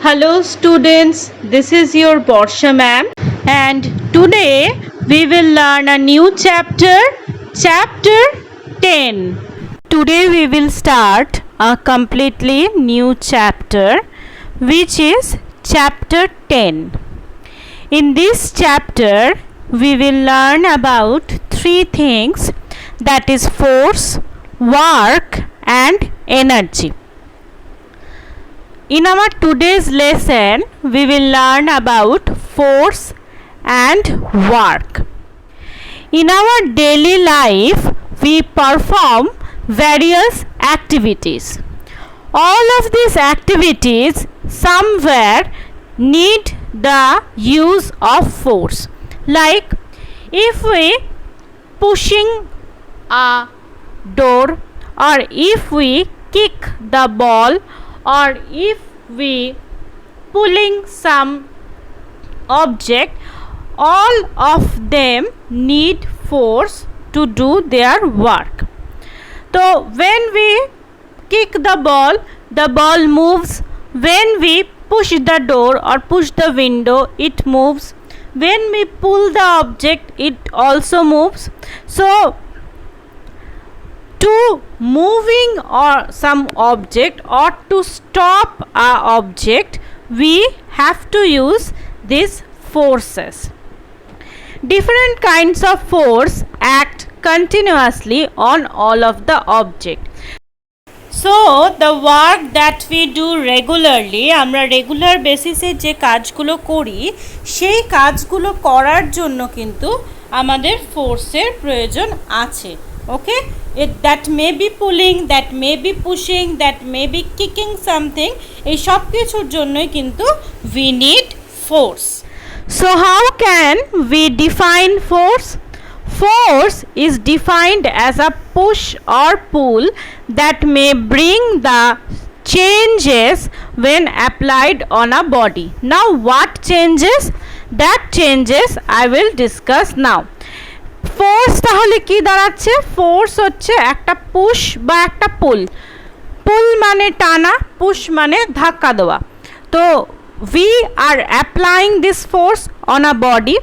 Hello students, this is your Borsha ma'am, and today we will learn a new chapter, chapter 10. Today we will start a completely new chapter which is chapter 10. In this chapter we will learn about three things, that is force, work and energy. In our today's lesson, we will learn about force and work. In our daily life, we perform various activities. All of these activities somewhere need the use of force. Like if we pushing a door, or if we kick the ball, or if we pulling some object, all of them need force to do their work. So when we kick the ball moves. When we push the door or push the window, it moves. When we pull the object, it also moves. So to moving or some object or to stop a object, we have to use these forces. Different kinds of force act continuously on all of the object. So the work that we do regularly, আমরা regular বেসিসে যে কাজগুলো করি, সেই কাজগুলো করার জন্য কিন্তু আমাদের ফোর্সের প্রয়োজন আছে। Okay, that may be pulling, that may be pushing, that may be kicking something, এই সব কিছুর জন্যই কিন্তু we need force. So how can we define force? Force is defined as a push or pull that may bring the changes when applied on a body. Now what changes? That changes I will discuss now. Force তাহলে কি দাঁড়াচ্ছে? Force হচ্ছে একটা push বা একটা পুল। পুল মানে টানা, push মানে ধাক্কা দেওয়া। তো we are applying this force on a body,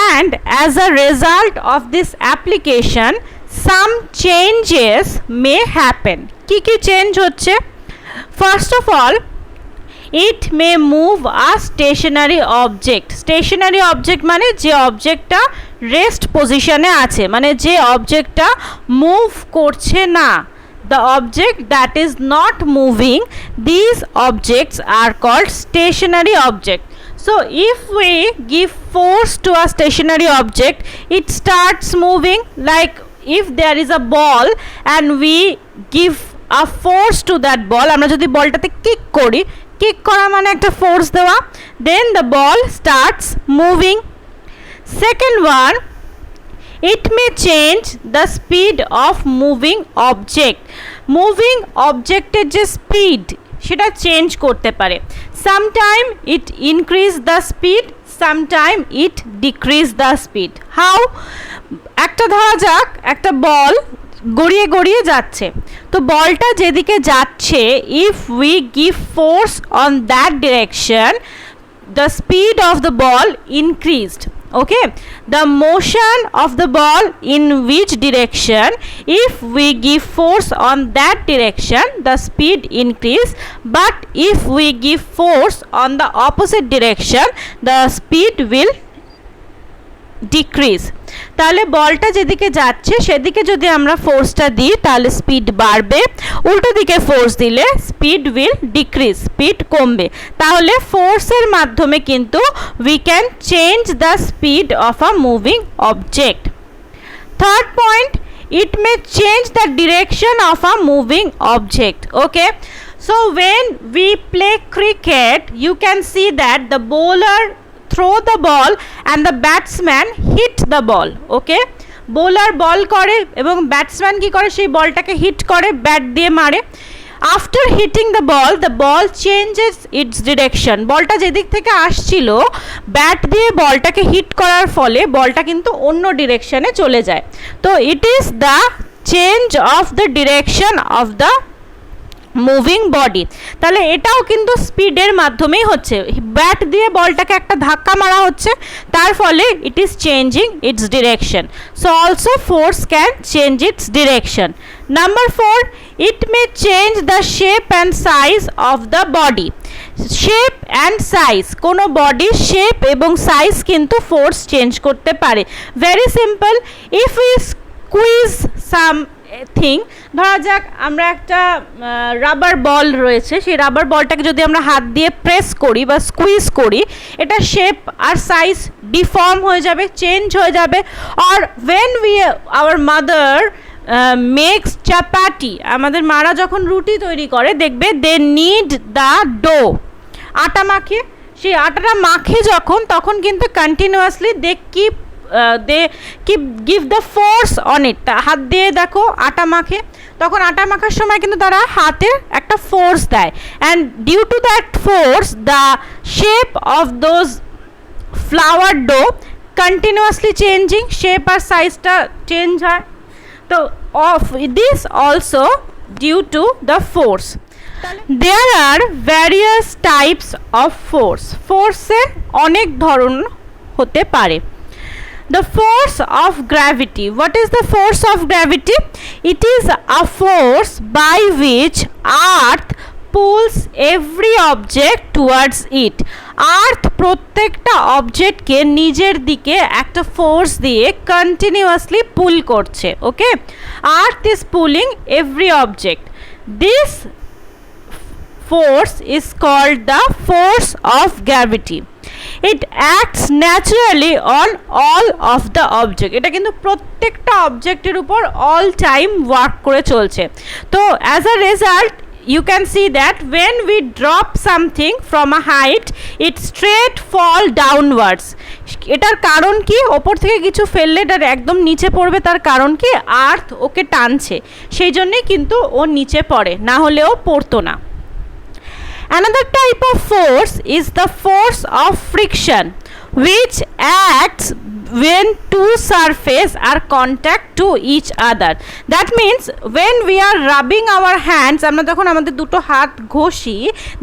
and as a result of this application some changes may happen. কি কি চেঞ্জ হচ্ছে? First of all, it may move a stationary object. Stationary object মানে যে অবজেক্টটা rest পজিশনে আছে, মানে যে অবজেক্টটা move করছে না। The object that is not moving, these objects are called stationary object. So if we give force to a stationary object, it starts moving. Like if there is a ball and we give a force to that ball, আমরা যদি বলটাতে kick করি, kick করা মানে একটা force দেওয়া, then the ball starts moving. Second one, it may change the speed of moving object. Moving objected যে speed সেটা change করতে পারে। Sometime it increase the speed, sometime it decrease the speed. How? একটা ধরা যাক একটা বল গড়িয়ে গড়িয়ে যাচ্ছে, তো বলটা যেদিকে যাচ্ছে, if we give force on that direction, the speed of the ball increased. Okay, the motion of the ball in which direction, if we give force on that direction, the speed increase, but if we give force on the opposite direction, the speed will decrease. তাহলে বলটা যেদিকে যাচ্ছে সেদিকে যদি আমরা ফোর্সটা দিই তাহলে speed বাড়বে, উল্টো দিকে ফোর্স দিলে স্পিড উইল ডিক্রিজ, স্পিড কমবে। তাহলে ফোর্সের মাধ্যমে কিন্তু we can change the speed of a moving object. Third point, it may change the direction of a moving object. Okay, so when we play cricket, you can see that the bowler throw the ball and the batsman hit the ball. Okay, bowler ball করে এবং batsman কি করে, সেই বলটাকে hit করে, bat দিয়ে মারে। After hitting the ball changes its direction. বলটা যেদিক থেকে আসছিল, ব্যাট দিয়ে বলটাকে হিট করার ফলে বলটা কিন্তু অন্য ডিরেকশনে চলে যায়। তো it is the change of the direction of the moving body. তাহলে এটাও কিন্তু স্পিডের মাধ্যমেই হচ্ছে, ব্যাট দিয়ে বলটাকে একটা ধাক্কা মারা হচ্ছে, তার ফলে it is changing it's direction. So also force can change it's direction. Number 4, it May change the shape and size of the body. Shape and size, কোনো বডির শেপ এবং সাইজ কিন্তু ফোর্স চেঞ্জ করতে পারে। Very simple, if you squeeze something, ধরা যাক আমরা একটা রাবার বল রয়েছে, সেই রাবার বলটাকে যদি আমরা হাত দিয়ে প্রেস করি বা স্কুইজ করি, এটা শেপ আর সাইজ ডিফর্ম হয়ে যাবে, চেঞ্জ হয়ে যাবে। আর ওয়েন আওয়ার মাদার মেক্স চাপাটি, আমাদের মারা যখন রুটি তৈরি করে দেখবে দে নিড দ্য ডো, আটা মাখে, সেই আটাটা মাখে যখন, তখন কিন্তু continuously they give the force on it, হাত দিয়ে দেখো আটা মাখে, তখন আটা মাখার সময় কিন্তু তারা হাতে একটা ফোর্স দেয়, and due to that force the shape of those flower do continuously changing, shape আর সাইজটা চেঞ্জ হয়। তো of this also due to the force. There are various types of force, ফোর্সের অনেক ধরন হতে পারে। The force of gravity. What is the force of gravity? It is a force by which earth pulls every object towards it. Earth প্রত্যেকটা অবজেক্টকে নিজের দিকে একটা force দিয়ে কন্টিনিউয়াসলি পুল করছে। ওকে, Earth is pulling every object. This force is called the force of gravity. It acts naturally on all of the object. এটা কিন্তু প্রত্যেকটা অবজেক্টের উপর অল টাইম ওয়ার্ক করে চলছে। তো as a result you can see that when we drop something from a height it straight fall downwards. এটার কারণ কি? ওপর থেকে কিছু ফেললে এটা একদম নিচে পড়বে, তার কারণ কি? আর্থ ওকে টানছে, সেই জন্যই কিন্তু ও নিচে পড়ে, না হলেও পড়তো না। Another type of force is the force of friction, which acts when two surfaces are contact to each other. That means when we are rubbing our hands, আমরা যখন আমাদের দুটো হাত ঘষি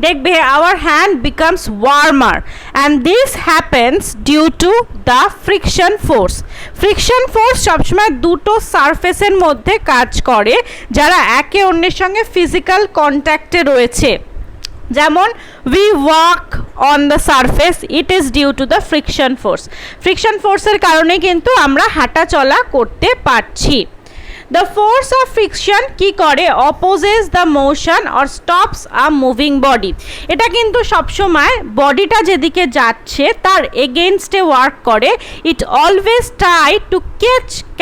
দেখবে our hand becomes warmer, and this happens due to the friction force. Friction force সবসময় দুটো সারফেসের মধ্যে কাজ করে যারা একে অন্যের সঙ্গে ফিজিক্যাল কন্ট্যাক্টে রয়েছে। যেমন we walk on the surface, it is due to the friction force. friction forceের কারণে কিন্তু আমরা হাঁটা চলা করতে পারছি। The force of friction কি করে? opposes the motion or stops a moving body. এটা কিন্তু সবসময় বডিটা যেদিকে যাচ্ছে তার এগেইনস্টে ওয়ার্ক করে। it always try to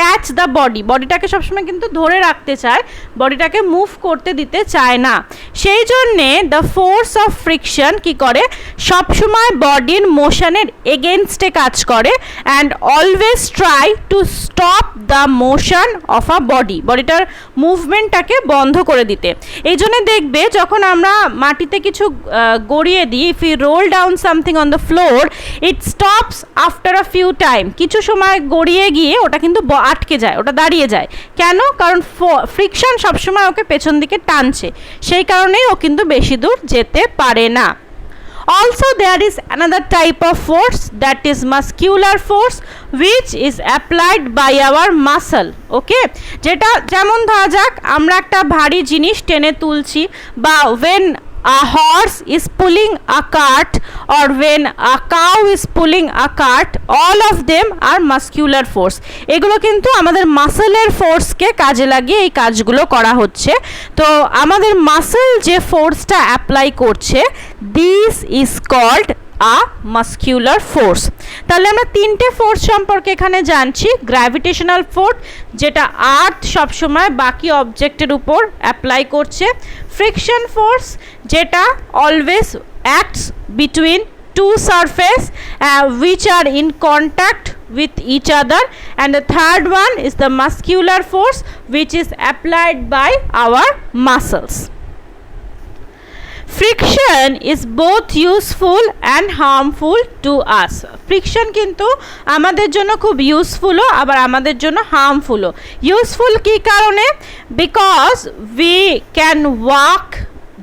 catch the body, বডিটাকে সবসময় কিন্তু ধরে রাখতে চায়, বডিটাকে মুভ করতে দিতে চায় না। সেই জন্যে the force of friction কি করে? সবসময় বডির মোশনের এগেইনস্টে কাজ করে, and always try to stop the motion of a body, বডিটার মুভমেন্টটাকে বন্ধ করে দিতে। এই জন্য দেখবে যখন আমরা মাটিতে কিছু গড়িয়ে দিই, if we roll down something on the floor it stops after a few time, কিছু সময় গড়িয়ে গিয়ে ওটা কিন্তু আটকে যায়, ওটা দাঁড়িয়ে যায়। কেন? কারণ ফ্রিকশন সবসময় ওকে পেছন দিকে টানছে, সেই কারণেই ও কিন্তু বেশি দূর যেতে পারে না। Also there is another type of force, that is muscular force, which is applied by our muscle. Okay, যেটা যেমন ধরা যাক আমরা একটা ভারী জিনিস টেনে তুলছি, বা when a horse is pulling a cart or when a cow is pulling a cart, all of them are muscular force. এগুলো কিন্তু আমাদের মাসেলের ফোর্সকে কাজে লাগিয়ে এই কাজগুলো করা হচ্ছে। তো আমাদের মাসেল যে ফোর্সটা অ্যাপ্লাই করছে, this is called a muscular force. তাহলে আমরা তিনটে ফোর্স সম্পর্কে এখানে জানছি। গ্র্যাভিটেশনাল ফোর্স, যেটা আর্থ সবসময় বাকি অবজেক্টের উপর অ্যাপ্লাই করছে। ফ্রিকশন ফোর্স, যেটা always acts between two surfaces which are in contact with each other, and the third one is the muscular force which is applied by our muscles. Friction is both useful and harmful to us. Friction কিন্তু আমাদের জন্য খুব ইউজফুলও আবার আমাদের জন্য হার্মফুলও। Useful কি কারণে? Because we can walk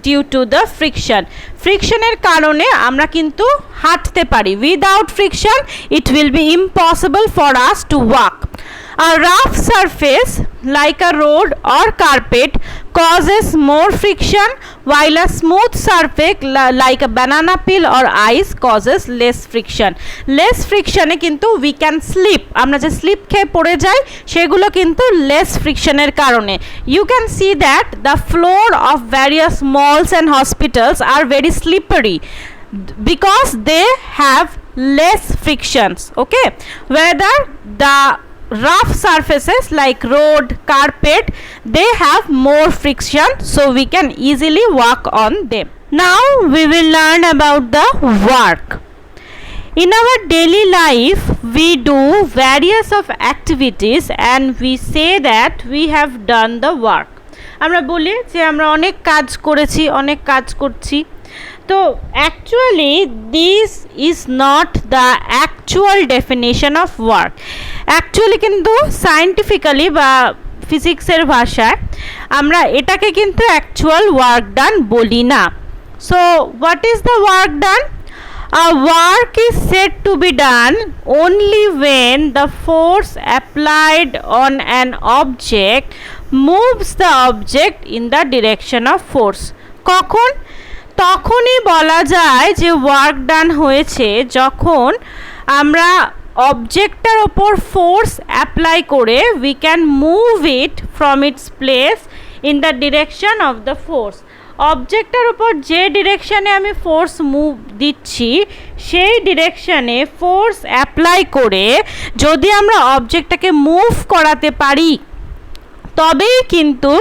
due to the friction. ফ্রিকশনের কারণে আমরা কিন্তু হাঁটতে পারি। Without friction it will be impossible for us to walk. A rough surface like a road or carpet causes more friction, while a smooth surface like a banana peel or ice causes less friction. Less friction এ কিন্তু we can slip, আমরা যে slip খেয়ে পড়ে যাই সেগুলো কিন্তু less friction এর কারণে। You can see that the floor of various malls and hospitals are very slippery because they have less frictions. Okay, whether the rough surfaces like road, carpet, they have more friction, so we can easily walk on them. Now we will learn about the work. In our daily life we do various of activities and we say that we have done the work. আমরা বলি যে আমরা অনেক কাজ করেছি, অনেক কাজ করছি। তো actually this is not the actual definition of work. Actually কিন্তু সায়েন্টিফিক্যালি বা ফিজিক্সের ভাষায় আমরা এটাকে কিন্তু অ্যাকচুয়াল ওয়ার্ক ডান বলি না। So what is the work done? A work is said to be done only when the force applied on an object moves the object in the direction of force. কখন? তখনই বলা যায় যে work done হয়েছে যখন আমরা অবজেক্টটার ওপর ফোর্স অ্যাপ্লাই করে we can move it from its place in the direction of the force. অবজেক্টটার উপর যে ডিরেকশানে আমি ফোর্স মুভ দিচ্ছি সেই ডিরেকশানে ফোর্স অ্যাপ্লাই করে যদি আমরা অবজেক্টটাকে মুভ করাতে পারি তবেই কিন্তু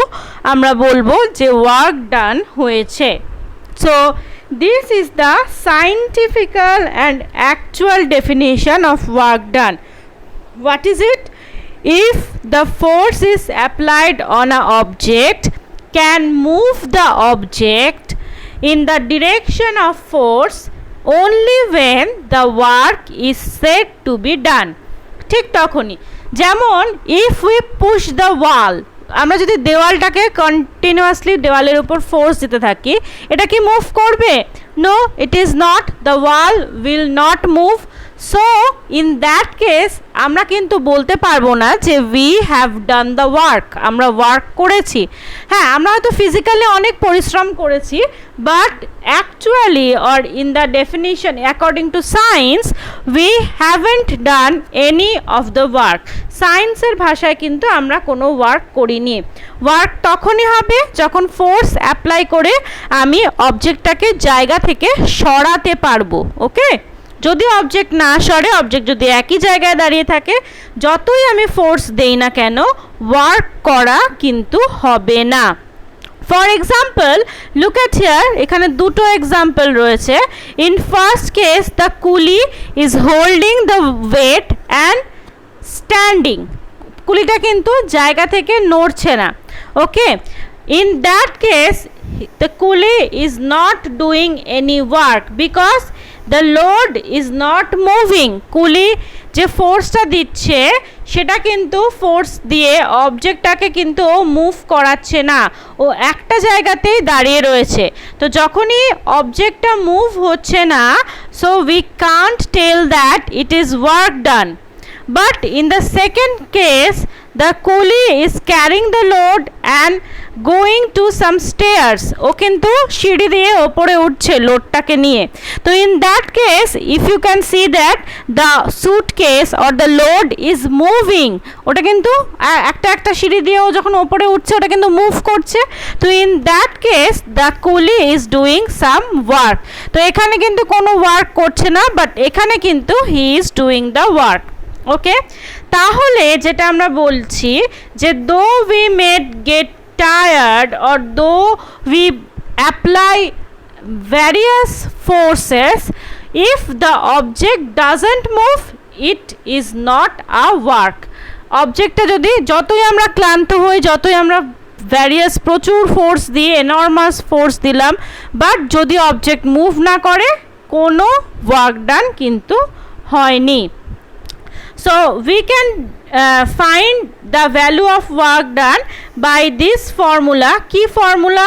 আমরা বলবো যে ওয়ার্ক ডান হয়েছে। So this is the scientific and actual definition of work done. What is it? If the force is applied on an object, can move the object in the direction of force only when the work is said to be done. ঠিক তখনই, যেমন if we push the wall, আমরা যদি দেওয়ালটাকে continuously দেওয়ালের উপর force দিতে থাকি এটা কি মুভ করবে? No, it is not, the wall will not move. So in that case আমরা কিন্তু বলতে পারবো না যে we have done the work, আমরা ওয়ার্ক করেছি। হ্যাঁ, আমরা হয়তো ফিজিক্যালি অনেক পরিশ্রম করেছি, but actually or in the definition according to science we haven't done any of the work. সায়েন্সের ভাষায় কিন্তু আমরা কোনো ওয়ার্ক করিনি। ওয়ার্ক তখনই হবে যখন ফোর্স অ্যাপ্লাই করে আমি অবজেক্টটাকে জায়গা থেকে সরাতে পারবো। ওকে, যদি অবজেক্ট না সরে, অবজেক্ট যদি একই জায়গায় দাঁড়িয়ে থাকে, যতই আমি ফোর্স দেই না কেন ওয়ার্ক করা কিন্তু হবে না। For example look at here, এখানে দুটো এক্সাম্পল রয়েছে। In first case the coolie is holding the weight and standing, কুলিটা কিন্তু জায়গা থেকে নড়ছে না। Okay, in that case the coolie is not doing any work because the load is not moving. কুলি যে ফোর্সটা দিচ্ছে সেটা কিন্তু ফোর্স দিয়ে অবজেক্টটাকে কিন্তু ও মুভ করাচ্ছে না, ও একটা জায়গাতেই দাঁড়িয়ে রয়েছে। তো যখনই অবজেক্টটা মুভ হচ্ছে না, so we can't tell that it is work done. But in the second case, the coolie is carrying the load and going to some stairs. ও কিন্তু সিঁড়ি দিয়ে ওপরে উঠছে লোডটাকে নিয়ে। তো in that case, if you can see that the suitcase or the load is moving, ওটা কিন্তু একটা একটা সিঁড়ি দিয়ে ও যখন ওপরে উঠছে ওটা কিন্তু মুভ করছে। তো in that case, the coolie is doing some work. তো এখানে কিন্তু কোনো ওয়ার্ক করছে না, বাট এখানে কিন্তু he is doing the work. ওকে, তাহলে যেটা আমরা বলছি যে though we may get tired or though we apply various forces, if the object doesn't move it is not a work. অবজেক্টটা যদি যতই আমরা ক্লান্ত হই, যতই আমরা ভ্যারিয়াস প্রচুর ফোর্স দিয়ে এনর্মাস ফোর্স দিলাম, বাট যদি অবজেক্ট মুভ না করে কোনো ওয়ার্ক ডান কিন্তু হয়নি। So we can find the value of work done by this formula. Key formula,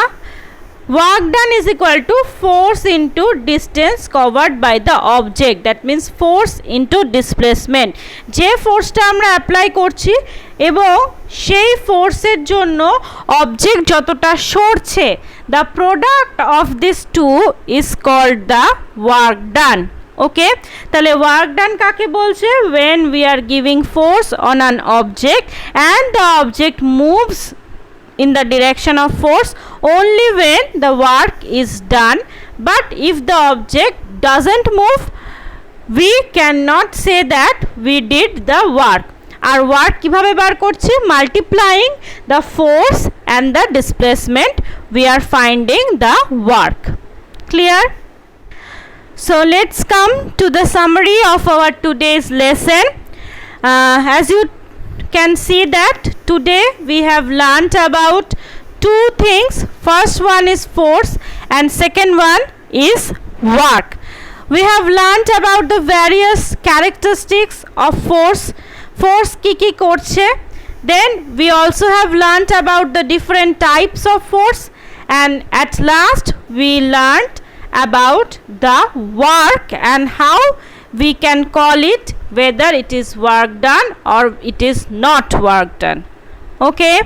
work done is equal to force into distance covered by the object, that means force into displacement. যে ফোর্সটা আমরা apply করছি এবং সেই ফোর্সের জন্য object যতটা সরছে, the product of these two is called the work done. ওকে, তাহলে work done কাকে বলছে? when we are giving force on an object and the object moves in the direction of force only when the work is done, but if the object doesn't move we cannot say that we did the work. আর work কিভাবে বার করছি? Multiplying the force and the displacement we are finding the work. Clear? So let's come to the summary of our today's lesson. As you can see that today we have learnt about two things. First one is force and second one is work. We have learnt about the various characteristics of force. Force ki korche. Then we also have learnt about the different types of force, and at last we learnt about the work and how we can call it whether it is work done or it is not work done. Okay.